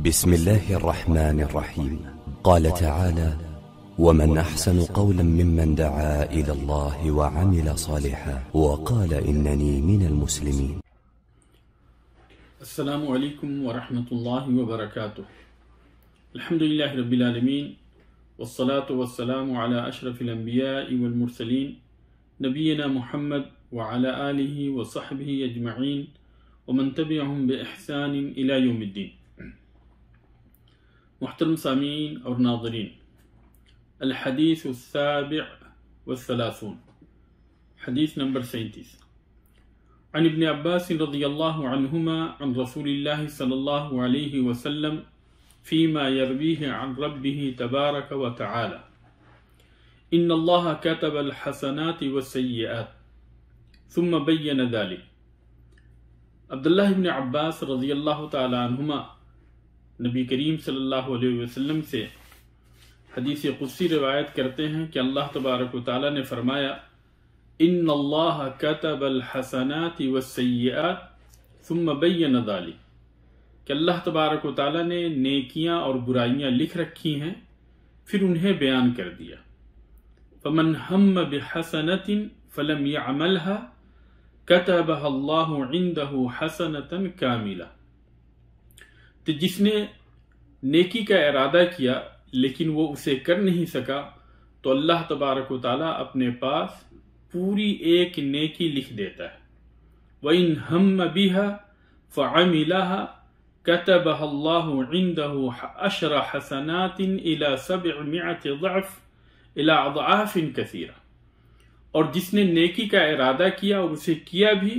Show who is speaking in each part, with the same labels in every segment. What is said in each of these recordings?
Speaker 1: بسم الله الرحمن الرحيم. قال تعالى: ومن أحسن قولا ممن دعا إلى الله وعمل صالحا وقال إنني من المسلمين.
Speaker 2: السلام علیکم ورحمۃ اللہ وبرکاتہ. الحمد للہ رب العالمین والصلاة والسلام علی اشرف الانبیاء والمرسلین نبینا محمد وعلی آلہ وصحبہ اجمعین ومن تبعهم بإحسان الى یوم الدین. محترم سامعین اور ناظرین، الحدیث السابع والثلاثون، حدیث نمبر 37. عن ابن عباس رضی اللہ عنہما عن رسول اللہ صلی اللہ علیہ وسلم فيما يرويه عن ربه تبارك وتعالى: إن الله كتب الحسنات والسيئات ثم بين ذلك. عبداللہ ابن عباس رضی اللہ تعالی عنہما نبی کریم صلی اللہ علیہ وسلم سے حدیث قدسی روایت کرتے ہیں کہ اللہ تبارک و تعالی نے فرمایا: ان اللہ کتب الحسنات والسیئات ثم بین ذلک، کہ اللہ تبارک و تعالی نے نیکیاں اور برائیاں لکھ رکھی ہیں پھر انہیں بیان کر دیا. فمن ہم بحسنۃ فلم يعملها كتبها اللہ عنده حسنۃ کاملہ، تو جس نے نیکی کا ارادہ کیا لیکن وہ اسے کر نہیں سکا تو اللہ تبارک و تعالی اپنے پاس پوری ایک نیکی لکھ دیتا ہے. وَإِنْ هَمَّ بِهَا فَعَمِلَهَا كَتَبَهَا اللَّهُ عِنْدَهُ 10 حسنات إلى 700 ضعف إلى أضعاف كثيرة. اور جس نے نیکی کا ارادہ کیا اور اسے کیا بھی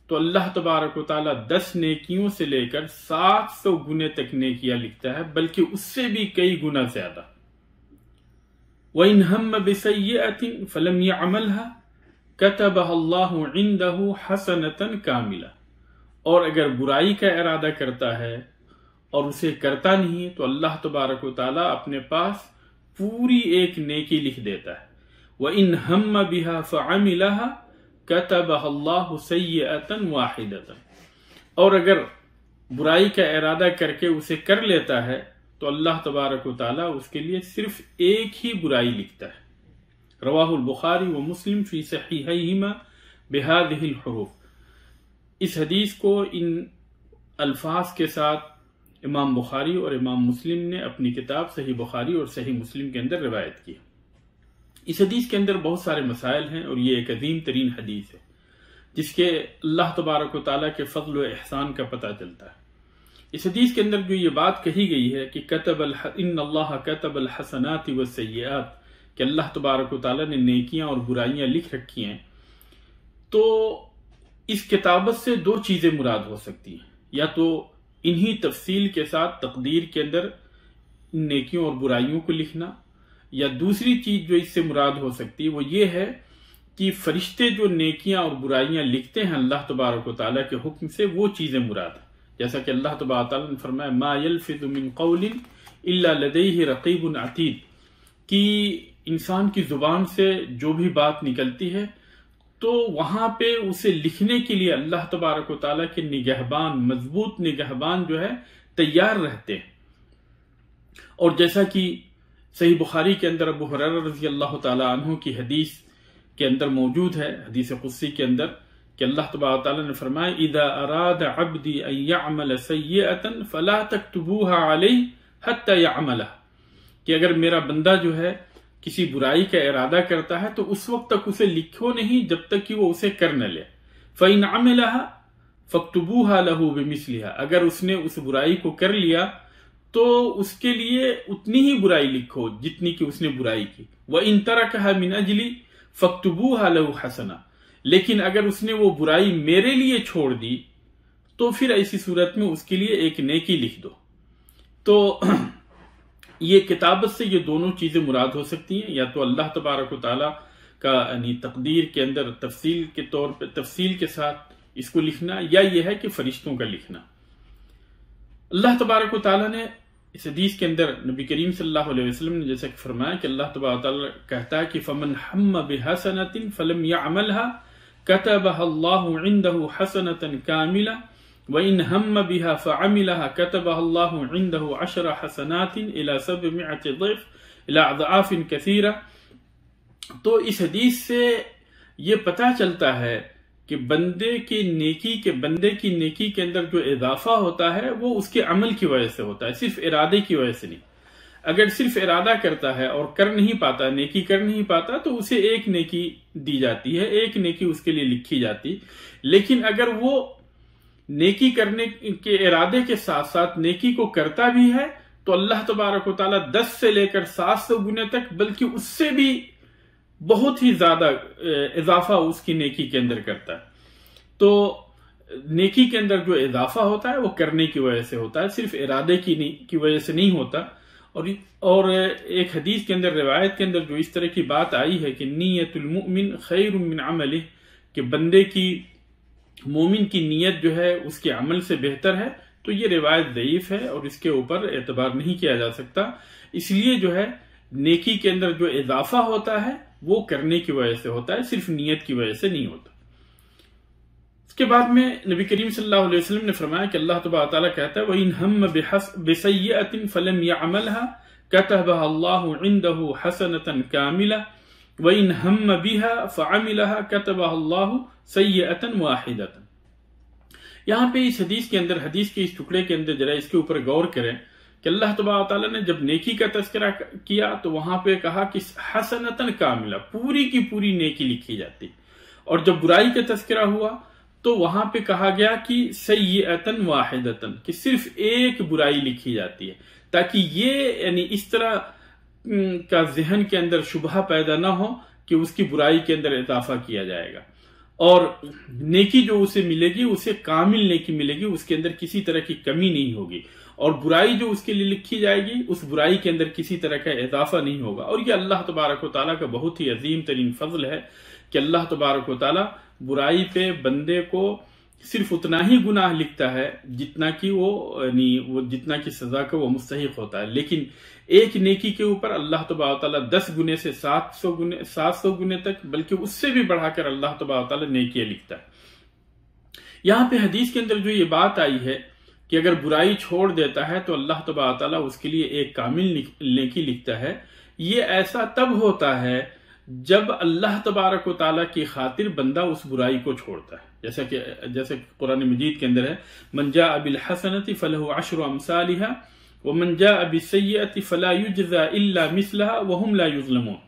Speaker 2: تو اللہ تبارک و تعالی 10 نیکیوں سے لے کر 700 گنے تک نیکیاں لکھتا ہے، بلکہ اس سے بھی کئی گنا زیادہ. وَإِنْ هَمَّ بِسَيِّئَةٍ فَلَمْ يَعْمَلْهَا كَتَبَهَا اللَّهُ عِنْدَهُ حَسَنَةً كَامِلَةً. اور اگر برائی کا ارادہ کرتا ہے اور اسے کرتا نہیں تو اللہ تبارک و تعالی اپنے پاس پوری ایک نیکی لکھ دیتا ہے. وَإِنْ هَمَّ بِهَا فَعَمِلَهَا كَتَبَهَا اللَّهُ سَيِّئَةً وَاحِدَةً. اور اگر برائی کا ارادہ کر کے اسے کر لیتا ہے تو اللہ تبارک و تعالی اس کے لیے صرف ایک ہی برائی لکھتا ہے. رواہ البخاری و مسلم فی صحیحیہما بہذہ الحروف. اس حدیث کو ان الفاظ کے ساتھ امام بخاری اور امام مسلم نے اپنی کتاب صحیح بخاری اور صحیح مسلم کے اندر روایت کی. اس حدیث کے اندر بہت سارے مسائل ہیں اور یہ ایک عظیم ترین حدیث ہے جس کے اللہ تبارک و تعالیٰ کے فضل و احسان کا پتہ چلتا ہے. اس حدیث کے اندر جو یہ بات کہی گئی ہے کہ ان اللہ کتب الحسنات والسیئات، کہ اللہ تبارک و تعالیٰ نے نیکیاں اور برائیاں لکھ رکھی ہیں، تو اس کتابت سے 2 چیزیں مراد ہو سکتی ہیں. یا تو انہی تفصیل کے ساتھ تقدیر کے اندر نیکیوں اور برائیوں کو لکھنا، یا دوسری چیز جو اس سے مراد ہو سکتی ہے وہ یہ ہے کہ فرشتے جو نیکیاں اور برائیاں لکھتے ہیں اللہ تبارک و تعالیٰ کے حکم سے، وہ چیزیں مراد ہیں. جیسا کہ اللہ تبارک و تعالیٰ نے فرمایا: ما يلفظ من قول الا لديه رقیب عتید، کہ انسان کی زبان سے جو بھی بات نکلتی ہے تو وہاں پہ اسے لکھنے کے لیے اللہ تبارک و تعالیٰ کے نگہبان، مضبوط نگہبان جو ہے تیار رہتے ہیں. اور جیسا کہ صحیح بخاری کے اندر ابو ہریرہ رضی اللہ تعالی عنہ کی حدیث کے اندر موجود ہے، حدیث قدسی کے اندر، کہ اللہ تبارک و تعالی نے فرمایا: اذا اراد عبدی ان يعمل سیئۃ فلا تكتبوها علیہ حتی يعملها، کہ اگر میرا بندہ جو ہے کسی برائی کا ارادہ کرتا ہے تو اس وقت تک اسے لکھو نہیں جب تک کہ وہ اسے کر نہ لے. فإن عملها فاكتبوها له بمثلها، اگر اس نے اس برائی کو کر لیا تو اس کے لیے اتنی ہی برائی لکھو جتنی کہ اس نے برائی کی. وَإِن تَرَكَهَا مِنْ أَجْلِ فَاكْتُبُوهَا لَهُ حَسَنًا، لیکن اگر اس نے وہ برائی میرے لیے چھوڑ دی تو پھر ایسی صورت میں اس کے لیے ایک نیکی لکھ دو. تو یہ کتابت سے یہ دونوں چیزیں مراد ہو سکتی ہیں، یا تو اللہ تبارک و تعالیٰ کا یعنی تقدیر کے اندر تفصیل کے طور پہ تفصیل کے ساتھ اس کو لکھنا، یا یہ ہے کہ فرشتوں کا لکھنا. اللہ تبارک و تعالیٰ نے اس حدیث کے اندر نبی کریم صلی اللہ علیہ وسلم نے جیسا کہ فرمایا کہ اللہ تبارک و تعالیٰ کہتا ہے کہ فمن ہم بحسنۃ فلم يعملها كتبها اللہ عنده حسنۃ کاملہ وَإِنْ هَمَّ بِهَا فَعَمِلَهَا كَتَبَهَا اللَّهُ عِنْدَهُ 10 حسنات إلى 700 ضعف إلى أضعاف كثيرة۔ تو اس حدیث سے یہ پتہ چلتا ہے کہ بندے کی نیکی کے اندر جو اضافہ ہوتا ہے وہ اس کے عمل کی وجہ سے ہوتا ہے، صرف ارادے کی وجہ سے نہیں۔ اگر صرف ارادہ کرتا ہے اور کر نہیں پاتا، نیکی کر نہیں پاتا، تو اسے ایک نیکی دی جاتی ہے، ایک نیکی اس کے لیے لکھی جاتی۔ لیکن اگر وہ نیکی کرنے کے ارادے کے ساتھ ساتھ نیکی کو کرتا بھی ہے تو اللہ تبارک و تعالیٰ 10 سے لے کر 700 گنے تک، بلکہ اس سے بھی بہت ہی زیادہ اضافہ اس کی نیکی کے اندر کرتا ہے۔ تو نیکی کے اندر جو اضافہ ہوتا ہے وہ کرنے کی وجہ سے ہوتا ہے، صرف ارادے کی وجہ سے نہیں ہوتا۔ اور ایک حدیث کے اندر، روایت کے اندر جو اس طرح کی بات آئی ہے کہ نیت المؤمن خیر من عملہ، کہ بندے کی، مومن کی نیت جو ہے اس کے عمل سے بہتر ہے، تو یہ روایت ضعیف ہے اور اس کے اوپر اعتبار نہیں کیا جا سکتا۔ اس لیے جو ہے نیکی کے اندر جو اضافہ ہوتا ہے وہ کرنے کی وجہ سے ہوتا ہے، صرف نیت کی وجہ سے نہیں ہوتا۔ اس کے بعد میں نبی کریم صلی اللہ علیہ وسلم نے فرمایا کہ اللہ تبارک تعالیٰ کہتا ہے وَإِنْ هَمَّ بِسَيِّئَةٍ فَلَمْ يَعْمَلْهَا كَتَبَهَا اللَّهُ عِنْدَهُ حَسَنَةً كَامِلَةً وَإِنْ هَمَّ بِهَا فَعَمِلَهَا كَتَبَهَا اللَّهُ سَيِّئَةً وَاحِدَةً۔ یہاں پہ اس حدیث کے اندر، حدیث کے اس ٹکڑے کے اندر ذرا اس کے اوپر غور کریں کہ اللہ تبارک تعالیٰ نے جب نیکی کا تذکرہ کیا تو وہاں پہ کہا کہ حسنۃ کاملہ، پوری کی پوری نیکی لکھی جاتی، اور جب برائی کا تذکرہ ہوا تو وہاں پہ کہا گیا کہ سیئۃ واحدۃ، کہ صرف ایک برائی لکھی جاتی ہے، تاکہ یہ یعنی اس طرح کا ذہن کے اندر شبہ پیدا نہ ہو کہ اس کی برائی کے اندر اضافہ کیا جائے گا، اور نیکی جو اسے ملے گی اسے کامل نیکی ملے گی، اس کے اندر کسی طرح کی کمی نہیں ہوگی، اور برائی جو اس کے لیے لکھی جائے گی اس برائی کے اندر کسی طرح کا اضافہ نہیں ہوگا۔ اور یہ اللہ تبارک و تعالیٰ کا بہت ہی عظیم ترین فضل ہے کہ اللہ تبارک و تعالیٰ برائی پہ بندے کو صرف اتنا ہی گناہ لکھتا ہے جتنا کہ وہ جتنا کی سزا کا وہ مستحق ہوتا ہے، لیکن ایک نیکی کے اوپر اللہ تبارک تعالیٰ 10 گنے سے 700 گنے تک، بلکہ اس سے بھی بڑھا کر اللہ تبارک تعالیٰ نیکیاں لکھتا ہے۔ یہاں پہ حدیث کے اندر جو یہ بات آئی ہے کہ اگر برائی چھوڑ دیتا ہے تو اللہ تبارک تعالیٰ اس کے لیے ایک کامل نیکی لکھتا ہے، یہ ایسا تب ہوتا ہے جب اللہ تبارک و تعالیٰ کی خاطر بندہ اس برائی کو چھوڑتا ہے، جیسے قرآن مجید کے اندر ہے من جاء بالحسنۃ فلہ 10 امثالها ومن جاء بالسیئۃ فلا یجزى الا مثلها وهم لا یظلمون،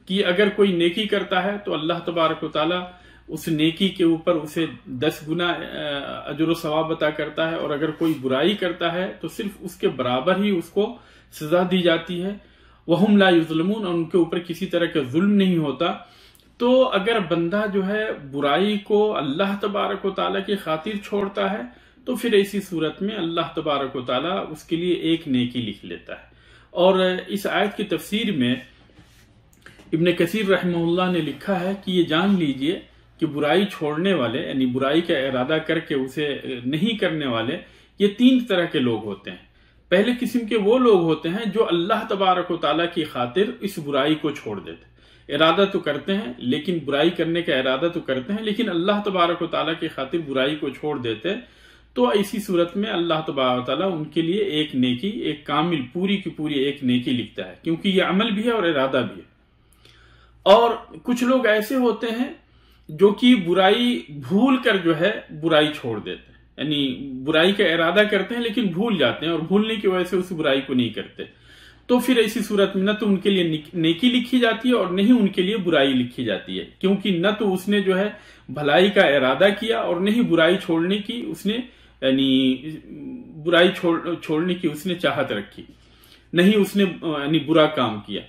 Speaker 2: کہ اگر کوئی نیکی کرتا ہے تو اللہ تبارک و تعالیٰ اس نیکی کے اوپر اسے 10 گنا اجر و ثواب عطا کرتا ہے، اور اگر کوئی برائی کرتا ہے تو صرف اس کے برابر ہی اس کو سزا دی جاتی ہے، وَهُمْ لَا يُظْلَمُونَ، اور ان کے اوپر کسی طرح کا ظلم نہیں ہوتا۔ تو اگر بندہ جو ہے برائی کو اللہ تبارک و تعالیٰ کی خاطر چھوڑتا ہے تو پھر ایسی صورت میں اللہ تبارک و تعالیٰ اس کے لیے ایک نیکی لکھ لیتا ہے۔ اور اس آیت کی تفسیر میں ابن کثیر رحمہ اللہ نے لکھا ہے کہ یہ جان لیجئے کہ برائی چھوڑنے والے، یعنی برائی کا ارادہ کر کے اسے نہیں کرنے والے، یہ 3 طرح کے لوگ ہوتے ہیں۔ پہلے قسم کے وہ لوگ ہوتے ہیں جو اللہ تبارک و تعالیٰ کی خاطر اس برائی کو چھوڑ دیتے، ارادہ تو کرتے ہیں لیکن برائی کرنے کا ارادہ تو کرتے ہیں لیکن اللہ تبارک و تعالیٰ کی خاطر برائی کو چھوڑ دیتے، تو ایسی صورت میں اللہ تبارک و تعالیٰ ان کے لیے ایک نیکی، ایک کامل پوری کی پوری ایک نیکی لکھتا ہے، کیونکہ یہ عمل بھی ہے اور ارادہ بھی ہے۔ اور کچھ لوگ ایسے ہوتے ہیں جو کہ برائی بھول کر جو ہے برائی چھوڑ دیتے ہیں، یعنی برائی کا ارادہ کرتے ہیں لیکن بھول جاتے ہیں، اور بھولنے کی وجہ سے اس برائی کو نہیں کرتے، تو پھر ایسی صورت میں نہ تو ان کے لیے نیکی لکھی جاتی ہے اور نہ ہی ان کے لیے برائی لکھی جاتی ہے، کیونکہ نہ تو اس نے جو ہے بھلائی کا ارادہ کیا اور نہ ہی برائی چھوڑنے کی اس نے، یعنی برائی چھوڑنے کی اس نے چاہت رکھی، نہ ہی اس نے یعنی برا کام کیا،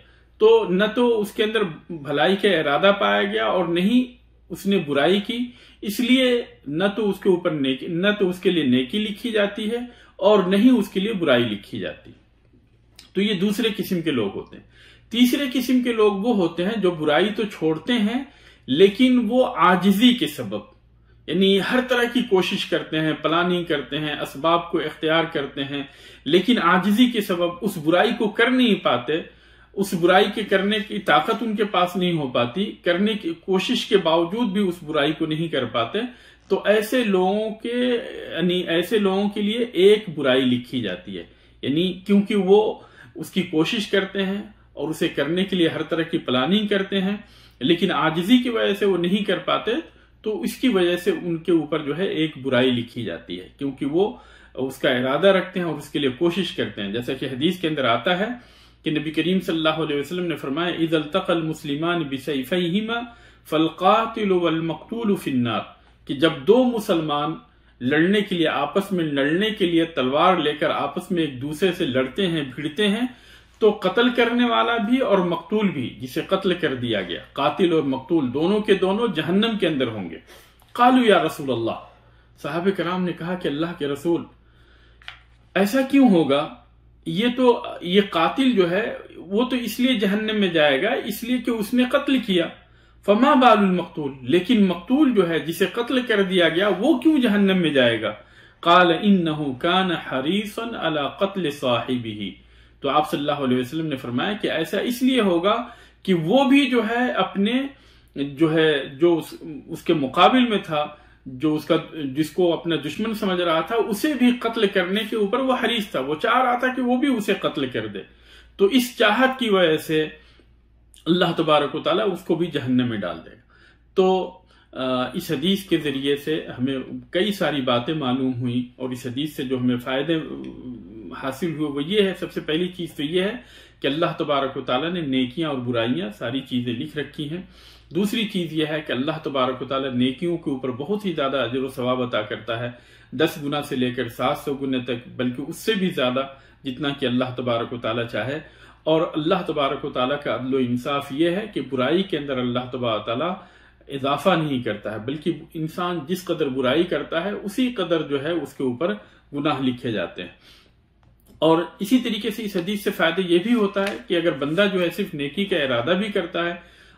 Speaker 2: تو نہ تو اس کے اندر بھلائی کا ارادہ پایا گیا اور نہ ہی اس نے برائی کی، اس لیے نہ تو اس کے اوپر نیکی، نہ تو اس کے لیے نیکی لکھی جاتی ہے اور نہ ہی اس کے لیے برائی لکھی جاتی۔ تو یہ دوسرے قسم کے لوگ ہوتے ہیں۔ تیسرے قسم کے لوگ وہ ہوتے ہیں جو برائی تو چھوڑتے ہیں لیکن وہ عاجزی کے سبب، یعنی ہر طرح کی کوشش کرتے ہیں، پلاننگ کرتے ہیں، اسباب کو اختیار کرتے ہیں، لیکن عاجزی کے سبب اس برائی کو کر نہیں پاتے، اس برائی کے کرنے کی طاقت ان کے پاس نہیں ہو پاتی، کرنے کی کوشش کے باوجود بھی اس برائی کو نہیں کر پاتے، تو ایسے لوگوں کے لیے ایک برائی لکھی جاتی ہے، یعنی کیونکہ وہ اس کی کوشش کرتے ہیں اور اسے کرنے کے لیے ہر طرح کی پلاننگ کرتے ہیں، لیکن عاجزی کی وجہ سے وہ نہیں کر پاتے، تو اس کی وجہ سے ان کے اوپر جو ہے ایک برائی لکھی جاتی ہے، کیونکہ وہ اس کا ارادہ رکھتے ہیں اور اس کے لیے کوشش کرتے ہیں. جیسا کہ حدیث کے اندر آتا ہے کہ نبی کریم صلی اللہ علیہ وسلم نے فرمایا اذا التقى المسلمان بسيفيهما فالقاتل والمقتول في النار، کہ جب دو مسلمان لڑنے کے لیے آپس میں لڑنے کے لیے تلوار لے کر آپس میں ایک دوسرے سے لڑتے ہیں بھیڑتے ہیں، تو قتل کرنے والا بھی اور مقتول بھی، جسے قتل کر دیا گیا، قاتل اور مقتول دونوں کے دونوں جہنم کے اندر ہوں گے. قالوا یا رسول اللہ، صحابہ کرام نے کہا کہ اللہ کے رسول ایسا کیوں ہوگا؟ یہ قاتل جو ہے وہ تو اس لیے جہنم میں جائے گا اس لیے کہ اس نے قتل کیا، فما بال المقتول، لیکن مقتول جو ہے جسے قتل کر دیا گیا وہ کیوں جہنم میں جائے گا؟ قال انه كان حريصا على قتل صاحبه، تو آپ صلی اللہ علیہ وسلم نے فرمایا کہ ایسا اس لیے ہوگا کہ وہ بھی جو ہے اپنے جو اس کے مقابل میں تھا، جس کو اپنا دشمن سمجھ رہا تھا، اسے بھی قتل کرنے کے اوپر وہ حریص تھا، وہ چاہ رہا تھا کہ وہ بھی اسے قتل کر دے. تو اس چاہت کی وجہ سے اللہ تبارک و تعالیٰ اس کو بھی جہنم میں ڈال دے گا. تو اس حدیث کے ذریعے سے ہمیں کئی ساری باتیں معلوم ہوئیں، اور اس حدیث سے جو ہمیں فائدے حاصل ہوئے وہ یہ ہے، سب سے پہلی چیز تو یہ ہے کہ اللہ تبارک و تعالیٰ نے نیکیاں اور برائیاں ساری چیزیں لکھ رکھی ہیں. دوسری چیز یہ ہے کہ اللہ تبارک و تعالیٰ نیکیوں کے اوپر بہت ہی زیادہ اجر و ثواب عطا کرتا ہے، 10 گنا سے لے کر 700 گنے تک، بلکہ اس سے بھی زیادہ جتنا کہ اللہ تبارک و تعالیٰ چاہے. اور اللہ تبارک و تعالیٰ کا عدل و انصاف یہ ہے کہ برائی کے اندر اللہ تبارک و تعالیٰ اضافہ نہیں کرتا ہے، بلکہ انسان جس قدر برائی کرتا ہے اسی قدر جو ہے اس کے اوپر گناہ لکھے جاتے ہیں. اور اسی طریقے سے اس حدیث سے فائدہ یہ بھی ہوتا ہے کہ اگر بندہ جو ہے صرف نیکی کا ارادہ بھی کرتا ہے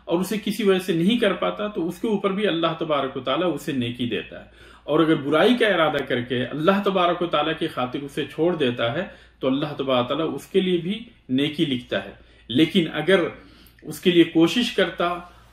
Speaker 2: اور اسے کسی وجہ سے نہیں کر پاتا، تو اس کے اوپر بھی اللہ تبارک و تعالیٰ اسے نیکی دیتا ہے. اور اگر برائی کا ارادہ کر کے اللہ تبارک و تعالیٰ کی خاطر اسے چھوڑ دیتا ہے تو اللہ تبارک و تعالیٰ اس کے لیے بھی نیکی لکھتا ہے. لیکن اگر اس کے لیے کوشش کرتا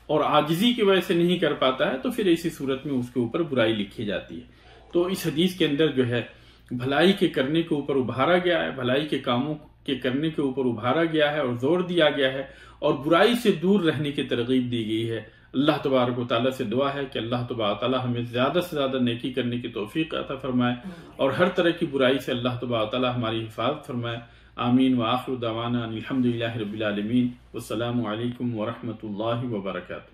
Speaker 2: اور عاجزی کی وجہ سے نہیں کر پاتا ہے تو پھر ایسی صورت میں اس کے اوپر برائی لکھی جاتی ہے. تو اس حدیث کے اندر جو ہے بھلائی کے کرنے کے اوپر ابھارا گیا ہے، بھلائی کے کاموں کے کرنے کے اوپر ابھارا گیا ہے اور زور دیا گیا ہے، اور برائی سے دور رہنے کی ترغیب دی گئی ہے. اللہ تبارک و تعالیٰ سے دعا ہے کہ اللہ تبارک و تعالیٰ ہمیں زیادہ سے زیادہ نیکی کرنے کی توفیق عطا فرمائے، اور ہر طرح کی برائی سے اللہ تبارک و تعالیٰ ہماری حفاظت فرمائے. آمین. وآخر دعوانا الحمدللہ رب العالمین. والسلام علیکم ورحمۃ اللہ وبرکاتہ.